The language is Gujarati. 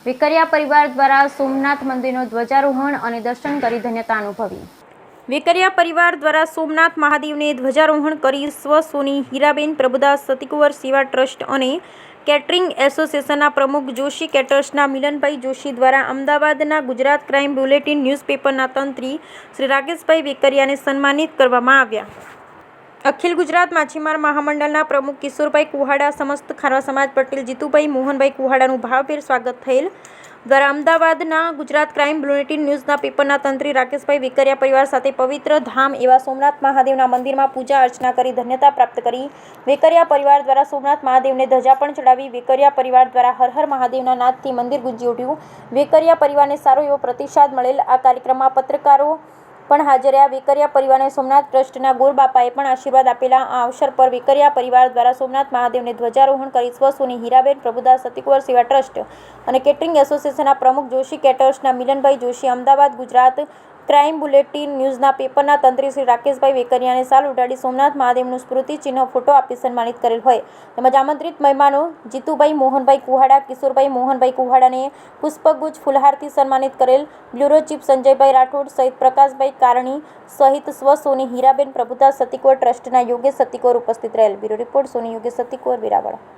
વેકરિયા પરિવાર દ્વારા સોમનાથ મંદિરનો ધ્વજારોહણ અને દર્શન કરી ધન્યતા અનુભવી. વેકરિયા પરિવાર દ્વારા સોમનાથ મહાદેવને ધ્વજારોહણ કરી સ્વ સોની હીરાબેન પ્રભુદાસ સતીકુંવર સેવા ટ્રસ્ટ અને કેટરિંગ એસોસિએશનના પ્રમુખ જોશી કેટર્સના મિલનભાઈ જોશી દ્વારા અમદાવાદના ગુજરાત ક્રાઇમ બુલેટિન ન્યૂઝપેપરના તંત્રી શ્રી રાકેશભાઈ વેકરિયાને સન્માનિત કરવામાં આવ્યા. અખિલ ગુજરાત માછીમાર મહામંડળના પ્રમુખ કિશોરભાઈ કુહાડા, સમસ્ત ખારવા સમાજ પટેલ જીતુભાઈ મોહનભાઈ કુહાડાનું ભાવભેર સ્વાગત થયેલ. દ્વારા અમદાવાદના ગુજરાત ક્રાઇમ બુલેટિન ન્યૂઝના પેપરના તંત્રી રાકેશભાઈ વેકરિયા પરિવાર સાથે પવિત્ર ધામ એવા સોમનાથ મહાદેવના મંદિરમાં પૂજા અર્ચના કરી ધન્યતા પ્રાપ્ત કરી. વેકરિયા પરિવાર દ્વારા સોમનાથ મહાદેવને ધજા પણ ચડાવી. વેકરિયા પરિવાર દ્વારા હર હર મહાદેવના નાદથી મંદિર ગુંજી ઉઠ્યું. વેકરિયા પરિવારને સારો એવો પ્રતિસાદ મળેલ. આ કાર્યક્રમમાં પત્રકારો પણ હાજર રહ્યા. વેકરિયા પરિવારને સોમનાથ ટ્રસ્ટના ગોરબાપાએ પણ આશીર્વાદ આપેલા. આ અવસર પર વેકરિયા પરિવાર દ્વારા સોમનાથ મહાદેવને ધ્વજારોહણ કરી સ્વ સોની હીરાબેન પ્રભુદાસ સતીકુંવર સેવા ટ્રસ્ટ અને કેટરિંગ એસોસિએશનના પ્રમુખ જોશી કેટર્સના મિલનભાઈ જોશી, અમદાવાદ ગુજરાત ક્રાઇમ બુલેટિન ન્યૂઝના પેપરના તંત્રી શ્રી રાકેશભાઈ વેકરિયાને સાલ ઉડાડી સોમનાથ મહાદેવનું સ્મૃતિ ચિહ્ન ફોટો આપી સન્માનિત કરેલ હોય. તેમજ આમંત્રિત મહેમાનો જીતુભાઈ મોહનભાઈ કુહાડા, કિશોરભાઈ મોહનભાઈ કુહાડાને પુષ્પગુચ્છ ફુલહારથી સન્માનિત કરેલ. બ્યુરો ચીફ સંજયભાઈ રાઠોડ સહિત પ્રકાશભાઈ કારણી સહિત સ્વ સોની હીરાબેન પ્રભુદાસ સતીકુંવર ટ્રસ્ટના યોગેશ સતીકુંવર ઉપસ્થિત રહેલ. બ્યુરો રિપોર્ટ સોની યોગેશ સતીકુંવર, વેરાવળ.